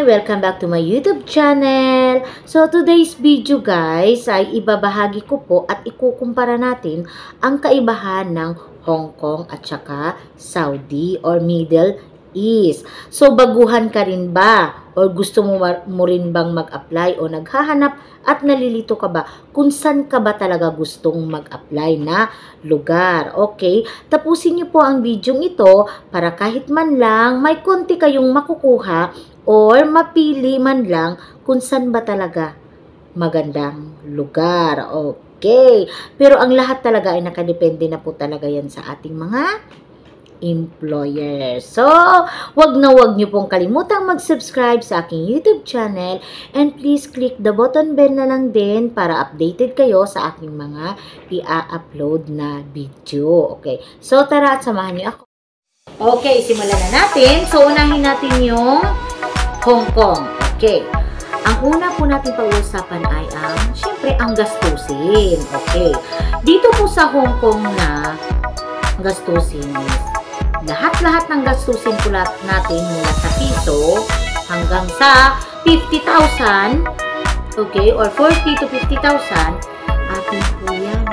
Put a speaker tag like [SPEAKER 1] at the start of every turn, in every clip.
[SPEAKER 1] Welcome back to my YouTube channel. So, today's video guys ay ibabahagi ko po at ikukumpara natin ang kaibahan ng Hong Kong at saka Saudi or Middle East. So, baguhan ka rin ba? Or gusto mo rin bang mag-apply o naghahanap at nalilito ka ba kung saan ka ba talaga gustong mag-apply na lugar? Okay? Tapusin niyo po ang video ito para kahit man lang may konti kayong makukuha or mapili man lang kung saan ba talaga magandang lugar. Okay. Pero ang lahat talaga ay nakadepende na po talaga yan sa ating mga employer. So, wag niyo pong kalimutang mag-subscribe sa aking YouTube channel and please click the button bell na lang din para updated kayo sa aking mga i-upload na video. Okay. So, tara at samahan niyo ako. Okay, simulan na natin. So, unahin natin yung Hong Kong. Okay. Ang una po natin pag-uusapan ay syempre, ang gastusin. Okay. Dito po sa Hong Kong na gastusin is lahat-lahat ng gastusin po natin mula sa piso hanggang sa 50,000, okay, or 40 to 50,000, atin po yan.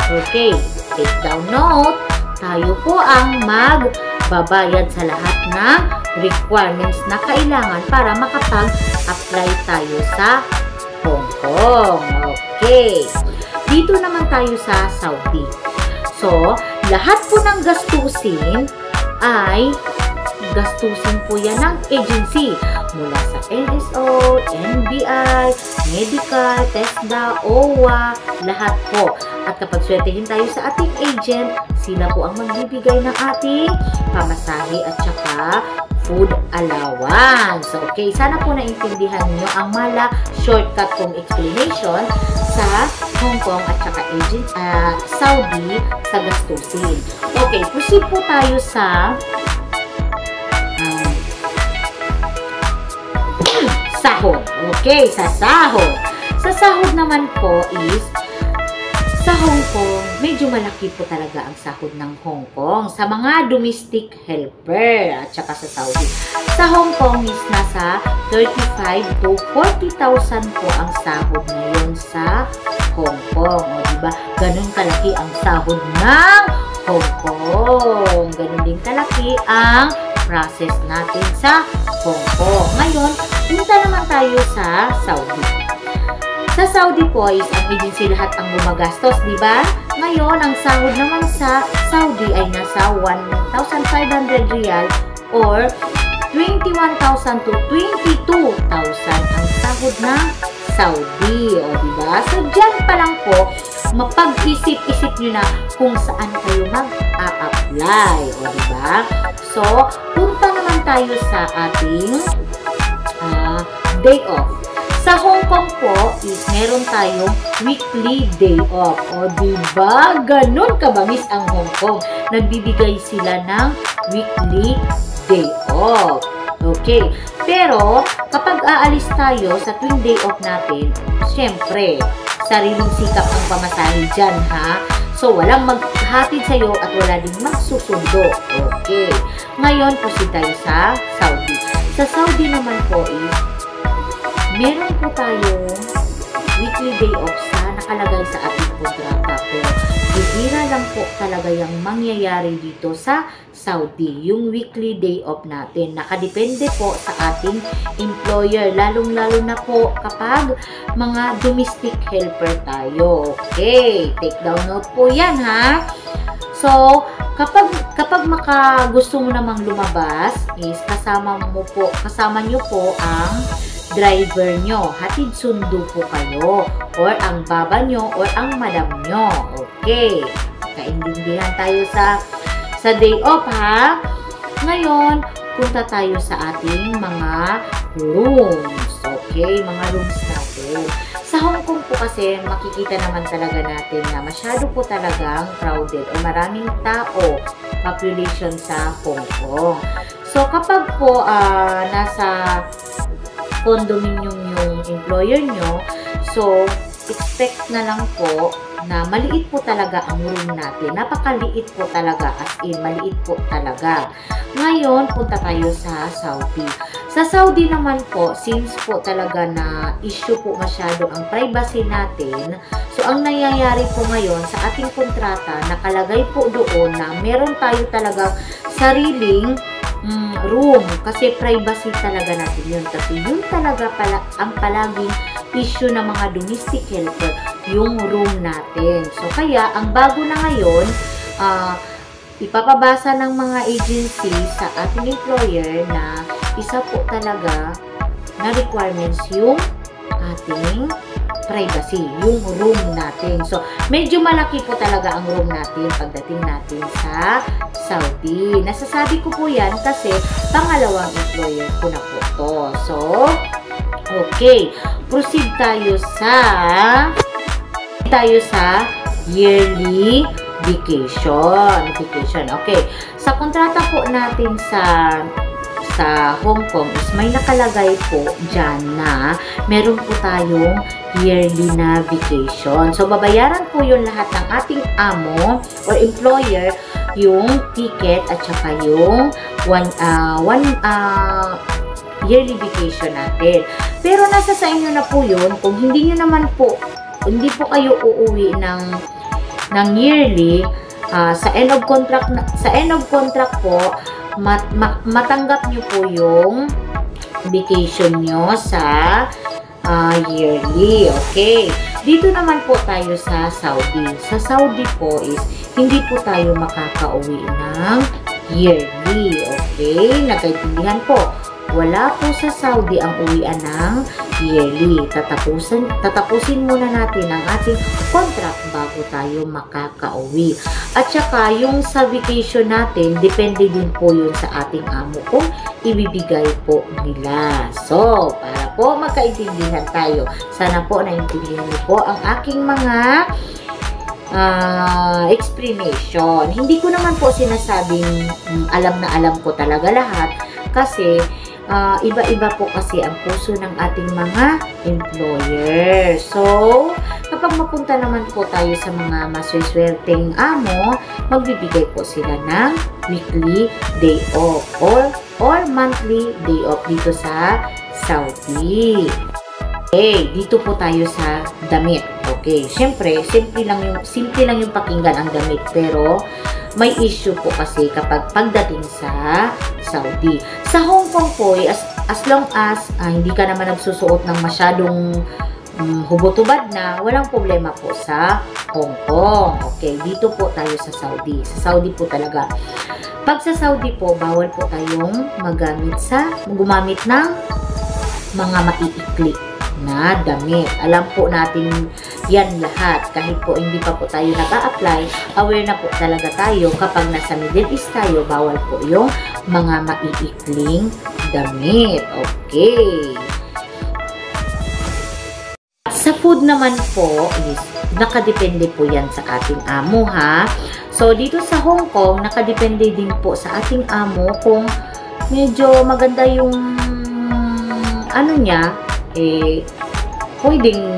[SPEAKER 1] Okay, take down note, tayo po ang magbabayad sa lahat ng requirements na kailangan para makapag-apply tayo sa Hong Kong. Okay, dito naman tayo sa Saudi. So, lahat po ng gastusin ay gastusin po yan ng agency mula sa LSO, NBI, Medical, TESDA, OWA, lahat po. At kapag swertehin tayo sa ating agent, sila po ang magbibigay ng ating pamasahe at saka food allowance. Okay, sana po naintindihan nyo ang mala shortcut kong explanation sa Hong Kong at saka Saudi sa gastusin. Okay, proceed po tayo sa sahod. Okay, sa sahod. Sa sahod naman po is sa Hong Kong, medyo malaki po talaga ang sahod ng Hong Kong sa mga domestic helper at saka sa Saudi. Sa Hong Kong is nasa 35 to 40,000 po ang sahod ngayon sa Hong Kong. O diba? Ganun kalaki ang sahod ng Hong Kong. Ganun din kalaki ang process natin sa Hong Kong. Ngayon, punta naman tayo sa Saudi. Sa Saudi po is ang agency lahat ang gumagastos, di ba? Ngayon, ang sahod naman sa Saudi ay nasa 1,500 riyal or 21,000 to 22,000 ang sahod ng Saudi. O, di ba? So, dyan pa lang po, mapag-isip-isip nyo na kung saan kayo mag-a-apply. O, di ba? So, punta naman tayo sa ating day off. Sa Hong Kong po is meron tayong weekly day off. O, diba? Ganun kabamis ang Hong Kong. Nagbibigay sila ng weekly day off. Okay. Pero, kapag aalis tayo sa tuwing day off natin, syempre, sariling sikap ang pamasahe dyan, ha? So, walang maghatid sa'yo at wala din magsusundo. Okay. Ngayon, proceed tayo sa Saudi. Sa Saudi naman po is meron po tayong weekly day off sa nakalagay sa ating kontrata. Pero bihira lang po talaga yung mangyayari dito sa Saudi. Yung weekly day off natin. Nakadepende po sa ating employer. Lalong-lalo na po kapag mga domestic helper tayo. Okay. Take down note po yan, ha? So, kapag gusto mo namang lumabas, is kasama nyo po ang driver nyo. Hatid sundo po kayo. Or ang baba nyo or ang madam nyo. Okay. Kaintindihan tayo sa day off, ha? Ngayon, punta tayo sa ating mga rooms. Okay? Mga rooms natin. Sa Hong Kong po kasi, makikita naman talaga natin na masyado po talagang crowded o maraming tao population sa Hong Kong. So, kapag po nasa condominium yung employer nyo, so, expect na lang po na maliit po talaga ang room natin. Napakaliit po talaga, as in, maliit po talaga. Ngayon, punta tayo sa Saudi. Sa Saudi naman po, since po talaga na issue po masyado ang privacy natin, so ang nangyayari po ngayon sa ating kontrata, nakalagay po doon na meron tayo talagang sariling room, kasi privacy talaga natin yun, kasi yun talaga ang palaging issue ng mga domestic helper, yung room natin. So kaya ang bago na ngayon, ipapabasa ng mga agency sa ating employer na isa po talaga na requirements yung ating privacy, yung room natin. So, medyo malaki po talaga ang room natin pagdating natin sa Saudi. Nasasabi ko po yan kasi pangalawang employer ko na po to. So, okay. Proceed tayo sa yearly vacation. Okay. Sa kontrata po natin sa Hong Kong is may nakalagay po dyan na meron po tayong yearly na vacation. So, babayaran po yun lahat ng ating amo or employer, yung ticket at saka yung yearly vacation natin. Pero nasa sa inyo na po yun, kung hindi po kayo uuwi ng yearly, sa end of contract po, matanggap nyo po yung vacation nyo sa yearly. Okay. Dito naman po tayo sa Saudi. Sa Saudi po is hindi po tayo makakauwi ng yearly. Okay. Nakaintindihan po. Wala po sa Saudi ang uwian ng yearly. Tatapusin muna natin ang ating contract bago tayo makakauwi. At saka, yung sa vacation natin, depende din po yun sa ating amo kung ibibigay po nila. So, para po magkaintindihan tayo, sana po naintindihan niyo po ang aking mga explanation. Hindi ko naman po sinasabing alam na alam ko talaga lahat, kasi iba-iba po kasi ang puso ng ating mga employer. So, kapag mapunta naman po tayo sa mga maswerte-swerteng amo, magbibigay po sila ng weekly day off or monthly day off dito sa Saudi. Okay, dito po tayo sa damit. Okay, syempre, simple lang yung pakinggan ang damit, pero may issue po kasi kapag pagdating sa Saudi. Sa Hong Kong po, as long as hindi ka naman nagsusuot ng masyadong hubot-hubad na, walang problema po sa Hong Kong. Okay, dito po tayo sa Saudi. Sa Saudi po talaga. Pag sa Saudi po, bawal po tayong gumamit ng mga maiikli na damit. Alam po natin yan lahat. Kahit po hindi pa po tayo nag-a-apply, aware na po talaga tayo kapag nasa Middle East tayo, bawal po yung mga maiikling damit. Okay. Sa food naman po, is nakadepende po yan sa ating amo, ha. So, dito sa Hong Kong, nakadepende din po sa ating amo kung medyo maganda yung ano niya, pwedeng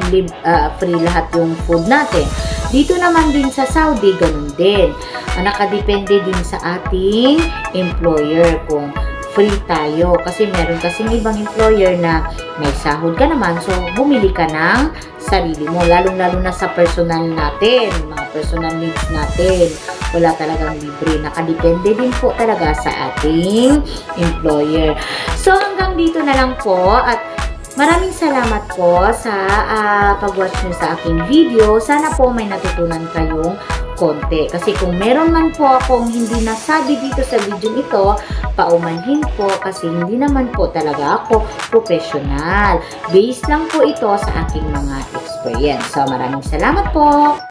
[SPEAKER 1] free lahat yung food natin. Dito naman din sa Saudi, ganun din. Nakadepende din sa ating employer kung free tayo. Kasi meron kasing ibang employer na may sahod ka naman, so bumili ka ng sarili mo. Lalong-lalo na sa personal natin, mga personal needs natin. Wala talagang libre. Nakadepende din po talaga sa ating employer. So, hanggang dito na lang po, at maraming salamat po sa pag-watch nyo sa aking video. Sana po may natutunan kayong konti. Kasi kung meron man po akong hindi nasabi dito sa video ito, paumanhin po kasi hindi naman po talaga ako professional. Based lang po ito sa aking mga experience. So, maraming salamat po!